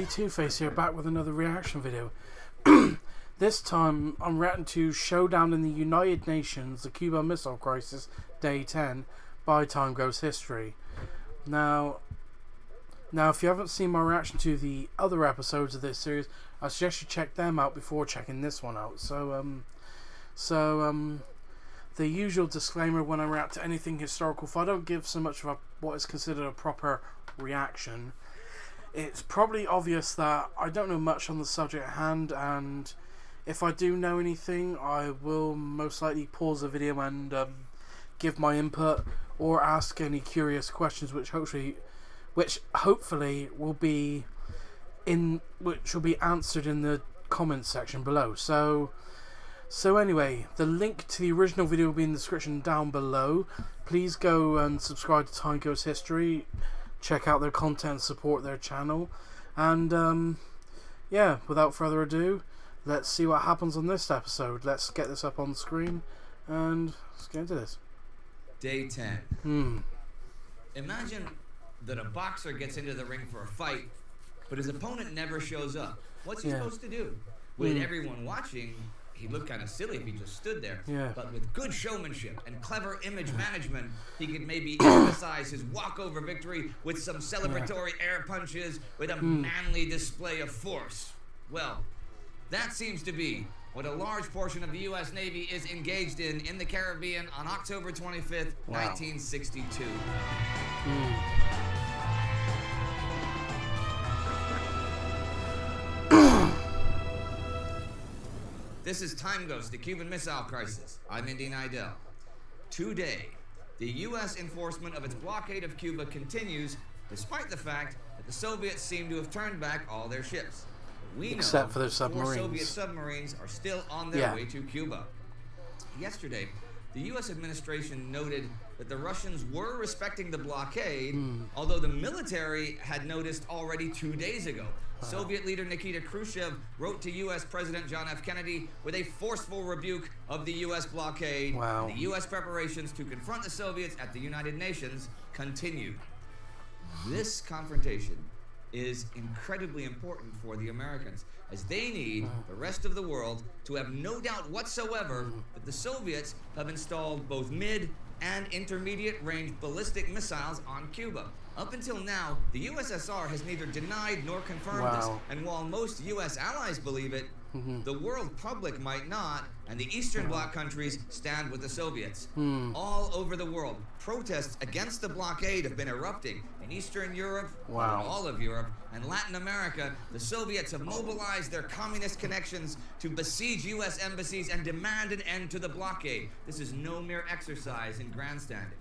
Two-Face here, back with another reaction video. This time I'm reacting to Showdown in the United Nations, the Cuban Missile Crisis, Day 10, by Time Goes History. Now if you haven't seen my reaction to the other episodes of this series, I suggest you check them out before checking this one out. So the usual disclaimer when I react to anything historical, if I don't give so much of what is considered a proper reaction, it's probably obvious that I don't know much on the subject at hand, and if I do know anything, I will most likely pause the video and give my input or ask any curious questions, which hopefully will be answered in the comments section below. So anyway, the link to the original video will be in the description down below. Please go and subscribe to Time Goes History. Check out their content, support their channel, and yeah, without further ado, let's see what happens on this episode. Let's get this up on the screen and let's get into this. Day 10. Imagine that a boxer gets into the ring for a fight, but his opponent never shows up. What's he supposed to do? With everyone watching, he looked kind of silly if he just stood there. But with good showmanship and clever image management, he could maybe emphasize his walkover victory with some celebratory air punches, with a manly display of force. Well, that seems to be what a large portion of the U.S. Navy is engaged in the Caribbean on October 25th, 1962. This is Time Goes, the Cuban Missile Crisis. I'm Indy Nidell. Today, the U.S. enforcement of its blockade of Cuba continues, despite the fact that the Soviets seem to have turned back all their ships. We Except know for their submarines. 4 Soviet submarines are still on their way to Cuba. Yesterday, the U.S. administration noted that the Russians were respecting the blockade, although the military had noticed already 2 days ago. Soviet leader Nikita Khrushchev wrote to U.S. President John F. Kennedy with a forceful rebuke of the U.S. blockade. The U.S. preparations to confront the Soviets at the United Nations continued. This confrontation is incredibly important for the Americans, as they need the rest of the world to have no doubt whatsoever that the Soviets have installed both mid- and intermediate-range ballistic missiles on Cuba. Up until now, the USSR has neither denied nor confirmed this, and while most U.S. allies believe it, the world public might not, and the Eastern Bloc countries stand with the Soviets. All over the world, protests against the blockade have been erupting. In Eastern Europe, in all of Europe, and Latin America, the Soviets have mobilized their communist connections to besiege U.S. embassies and demand an end to the blockade. This is no mere exercise in grandstanding.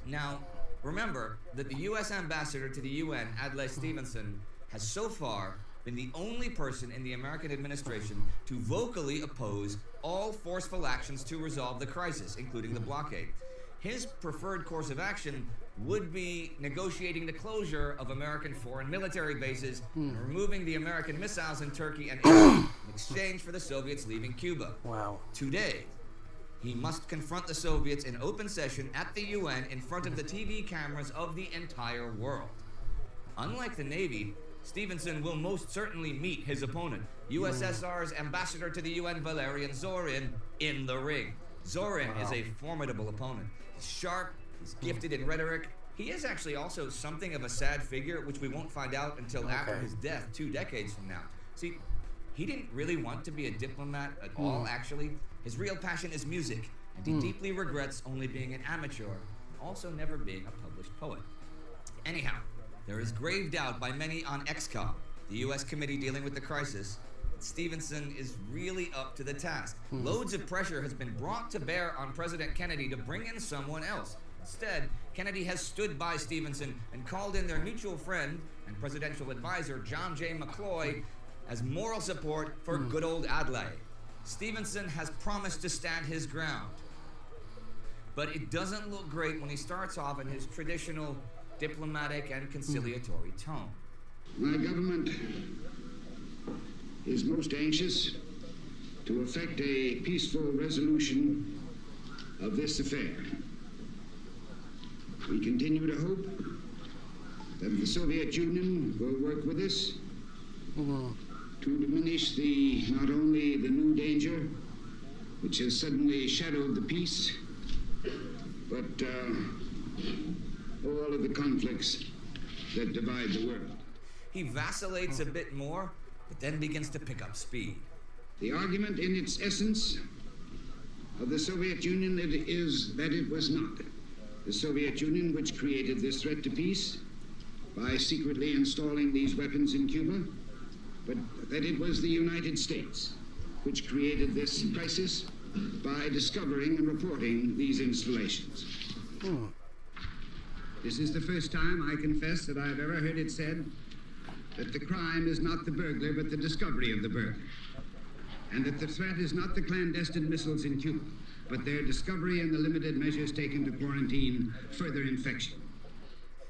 Now, remember that the U.S. ambassador to the UN, Adlai Stevenson, has so far been the only person in the American administration to vocally oppose all forceful actions to resolve the crisis, including the blockade. His preferred course of action would be negotiating the closure of American foreign military bases and removing the American missiles in Turkey and Italy in exchange for the Soviets leaving Cuba. Today, he must confront the Soviets in open session at the UN in front of the TV cameras of the entire world. Unlike the Navy, Stevenson will most certainly meet his opponent, USSR's ambassador to the UN, Valerian Zorin, in the ring. Zorin is a formidable opponent. He's sharp, he's gifted in rhetoric. He is actually also something of a sad figure, which we won't find out until after his death 2 decades from now. See, he didn't really want to be a diplomat at all, actually. His real passion is music, and he deeply regrets only being an amateur, and also never being a published poet. Anyhow, there is grave doubt by many on XCOM, the U.S. committee dealing with the crisis, that Stevenson is really up to the task. Loads of pressure has been brought to bear on President Kennedy to bring in someone else. Instead, Kennedy has stood by Stevenson and called in their mutual friend and presidential advisor, John J. McCloy, as moral support for good old Adlai. Stevenson has promised to stand his ground. But it doesn't look great when he starts off in his traditional diplomatic and conciliatory tone. My government is most anxious to effect a peaceful resolution of this affair. We continue to hope that the Soviet Union will work with us to diminish not only the new danger which has suddenly shadowed the peace, but all of the conflicts that divide the world. He vacillates a bit more, but then begins to pick up speed. The argument in its essence of the Soviet Union is that it was not the Soviet Union which created this threat to peace by secretly installing these weapons in Cuba, but that it was the United States which created this crisis by discovering and reporting these installations. This is the first time, I confess, that I've ever heard it said that the crime is not the burglar, but the discovery of the burglar, and that the threat is not the clandestine missiles in Cuba, but their discovery and the limited measures taken to quarantine further infection.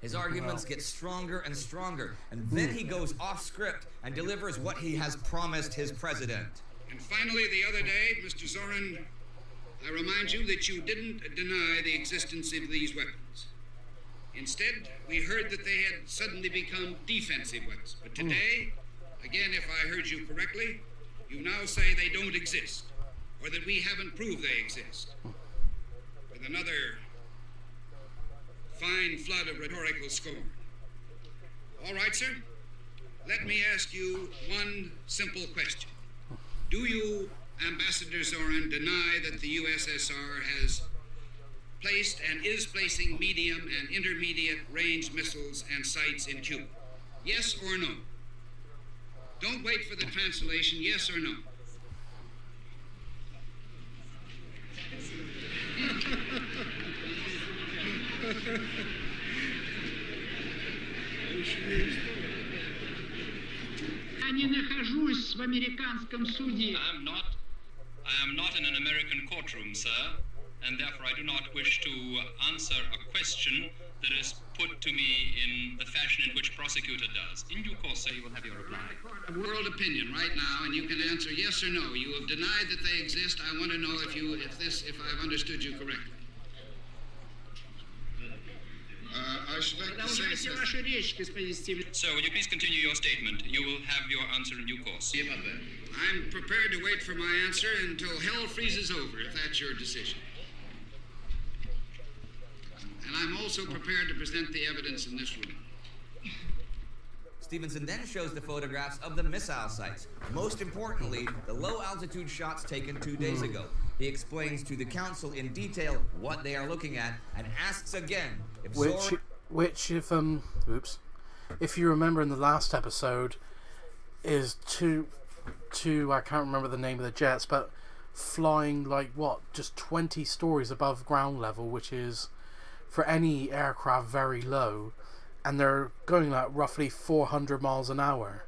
His arguments get stronger and stronger, and then he goes off script and delivers what he has promised his president. And finally, the other day, Mr. Zorin, I remind you that you didn't deny the existence of these weapons. Instead, we heard that they had suddenly become defensive weapons. But today, again, if I heard you correctly, you now say they don't exist, or that we haven't proved they exist. With another fine flood of rhetorical scorn. All right, sir. Let me ask you one simple question. Do you, Ambassador Zorin, deny that the USSR has placed and is placing medium and intermediate range missiles and sights in Cuba? Yes or no? Don't wait for the translation, yes or no? Я не нахожусь в американском суде. I am not in an American courtroom, sir, and therefore I do not wish to answer a question that is put to me in the fashion in which prosecutor does. In due course, sir, you will have your reply. Of world opinion right now, and you can answer yes or no. You have denied that they exist. I want to know if I've understood you correctly. I should like to say Продолжайте вашу речь, господин Стивен. So, will you please continue your statement? You will have your answer in due course. I'm prepared to wait for my answer until hell freezes over, if that's your decision. And I'm also prepared to present the evidence in this room. Stevenson then shows the photographs of the missile sites. Most importantly, the low-altitude shots taken 2 days ago. He explains to the council in detail what they are looking at and asks again if if you remember in the last episode, is two I can't remember the name of the jets, but flying like just 20 stories above ground level, which is for any aircraft very low, and they're going like roughly 400 miles an hour,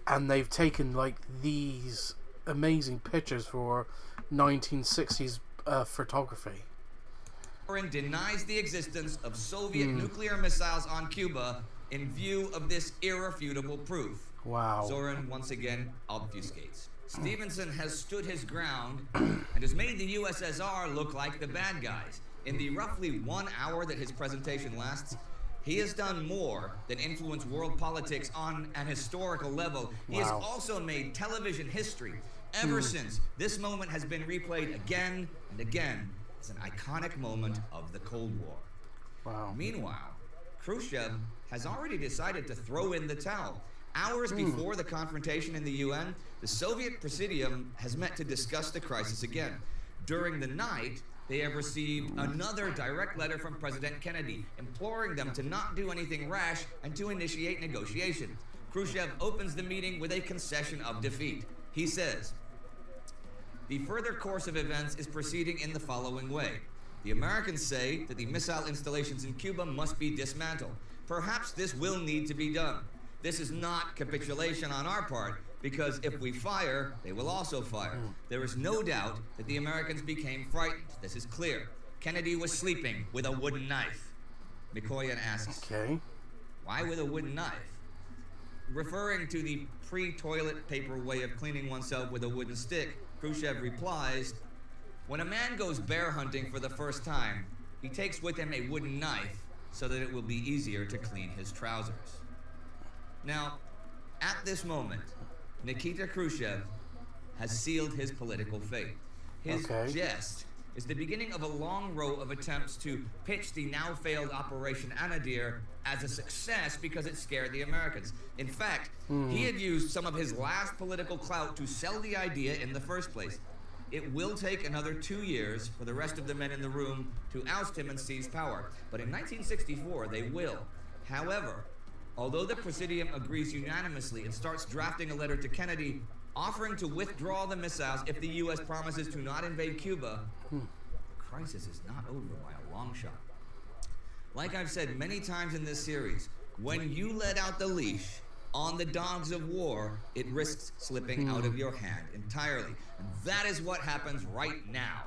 and they've taken like these amazing pictures for 1960s photography. Zorin denies the existence of Soviet nuclear missiles on Cuba in view of this irrefutable proof. Wow. Zorin once again obfuscates. Stevenson has stood his ground and has made the USSR look like the bad guys. In the roughly 1 hour that his presentation lasts, he has done more than influence world politics on an historical level. He has also made television history. Ever since, this moment has been replayed again and again as an iconic moment of the Cold War. Wow. Meanwhile, Khrushchev has already decided to throw in the towel. Hours before the confrontation in the UN, the Soviet Presidium has met to discuss the crisis again. During the night, they have received another direct letter from President Kennedy, imploring them to not do anything rash and to initiate negotiations. Khrushchev opens the meeting with a concession of defeat. He says, "The further course of events is proceeding in the following way. The Americans say that the missile installations in Cuba must be dismantled. Perhaps this will need to be done. This is not capitulation on our part, because if we fire, they will also fire. There is no doubt that the Americans became frightened. This is clear. Kennedy was sleeping with a wooden knife." Mikoyan asks, "Why with a wooden knife?" Referring to the pre-toilet paper way of cleaning oneself with a wooden stick, Khrushchev replies, "When a man goes bear hunting for the first time, he takes with him a wooden knife so that it will be easier to clean his trousers." Now, at this moment, Nikita Khrushchev has sealed his political fate. His jest is the beginning of a long row of attempts to pitch the now failed Operation Anadir as a success because it scared the Americans. In fact, he had used some of his last political clout to sell the idea in the first place. It will take another 2 years for the rest of the men in the room to oust him and seize power. But in 1964, they will. However, although the Presidium agrees unanimously and starts drafting a letter to Kennedy offering to withdraw the missiles if the U.S. promises to not invade Cuba, the crisis is not over by a long shot. Like I've said many times in this series, when you let out the leash on the dogs of war, it risks slipping out of your hand entirely. And that is what happens right now.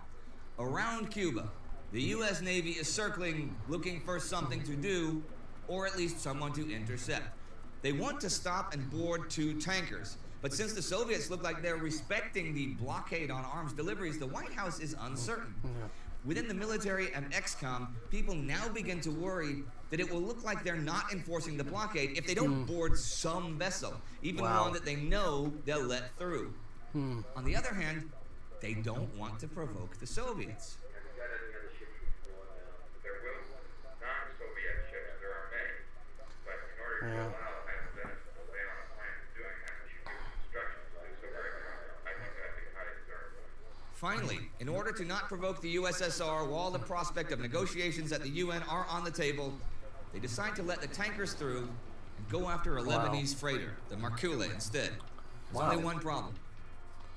Around Cuba, the U.S. Navy is circling, looking for something to do, or at least someone to intercept. They want to stop and board 2 tankers. But since the Soviets look like they're respecting the blockade on arms deliveries, the White House is uncertain. Within the military and ExComm, people now begin to worry that it will look like they're not enforcing the blockade if they don't board some vessel, even one that they know they'll let through. On the other hand, they don't want to provoke the Soviets. Yeah. Finally, in order to not provoke the USSR while the prospect of negotiations at the UN are on the table, they decide to let the tankers through and go after a Lebanese freighter, the Markula, instead. There's only one problem.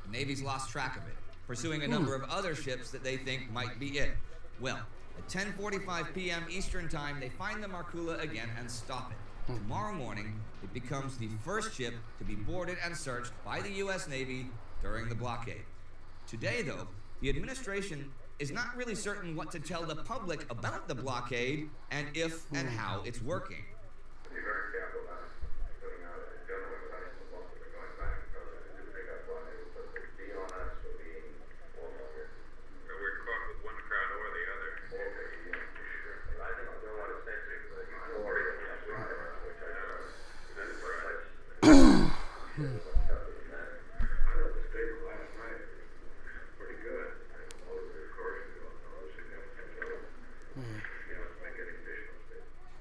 The Navy's lost track of it, pursuing a number of other ships that they think might be it. Well, at 10:45 p.m. Eastern Time, they find the Markula again and stop it. Tomorrow morning, it becomes the first ship to be boarded and searched by the U.S. Navy during the blockade. Today, though, the administration is not really certain what to tell the public about the blockade and if and how it's working.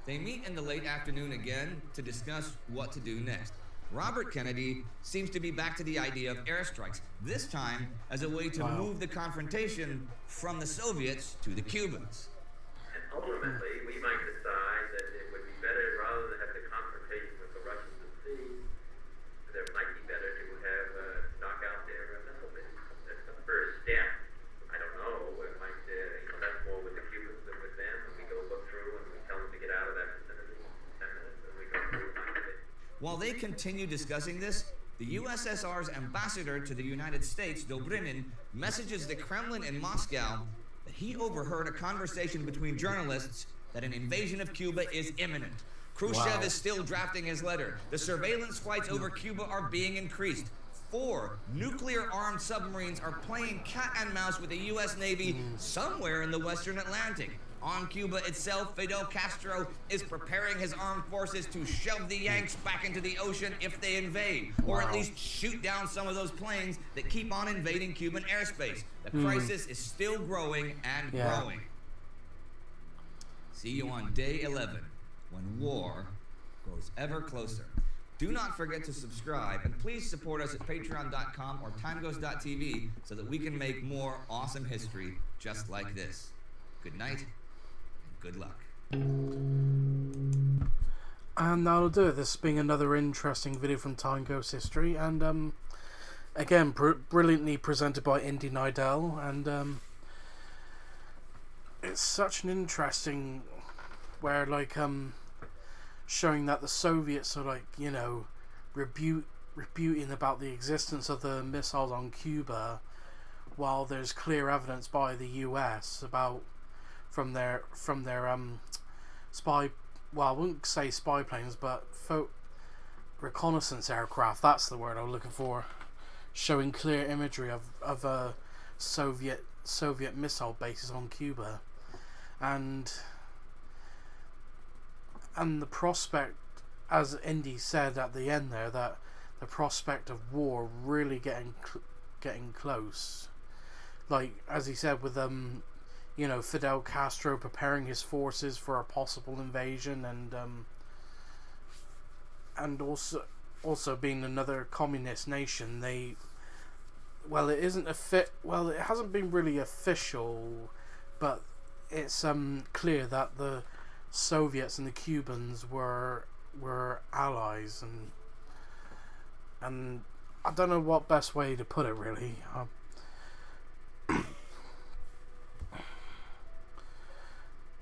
They meet in the late afternoon again to discuss what to do next. Robert Kennedy seems to be back to the idea of airstrikes, this time as a way to move the confrontation from the Soviets to the Cubans. And ultimately, we might decide that it would be better, rather than have the confrontation with the Russians at sea, that it might be better to have knock out their missile base. That's the first step. I don't know. It might, that's more with the Cubans than with them. And we go look through and we tell them to get out of that vicinity. 10 minutes, and we go through and find it. While they continue discussing this, the USSR's ambassador to the United States, Dobrynin, messages the Kremlin in Moscow that he overheard a conversation between journalists that an invasion of Cuba is imminent. Khrushchev is still drafting his letter. The surveillance flights over Cuba are being increased. 4 nuclear-armed submarines are playing cat and mouse with the U.S. Navy somewhere in the Western Atlantic. On Cuba itself, Fidel Castro is preparing his armed forces to shove the Yanks back into the ocean if they invade, or at least shoot down some of those planes that keep on invading Cuban airspace. The crisis is still growing and growing. See you on day 11, when war grows ever closer. Do not forget to subscribe, and please support us at patreon.com or timegoes.tv so that we can make more awesome history just like this. Good night, and good luck. And that'll do it. This being another interesting video from Time Goes History, and again, brilliantly presented by Indy Nidell, and it's such an interesting, where like showing that the Soviets are like, you know, rebuting about the existence of the missiles on Cuba, while there's clear evidence by the US about from their spy, well, I wouldn't say spy planes, but reconnaissance aircraft, that's the word I was looking for, showing clear imagery of Soviet missile bases on Cuba, and the prospect, as Indy said at the end there, that the prospect of war really getting close, like as he said with you know, Fidel Castro preparing his forces for a possible invasion, and also being another communist nation. It hasn't been really official, but it's clear that the Soviets and the Cubans were allies, and I don't know what best way to put it really.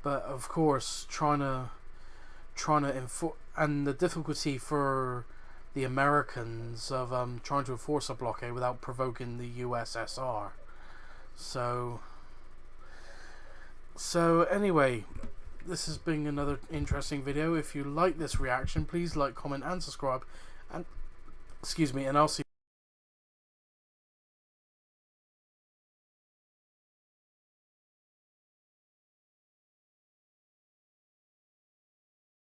But of course, trying to enforce, and the difficulty for the Americans of trying to enforce a blockade without provoking the USSR. So anyway, this has been another interesting video. If you like this reaction, please like, comment, and subscribe. And excuse me, and I'll see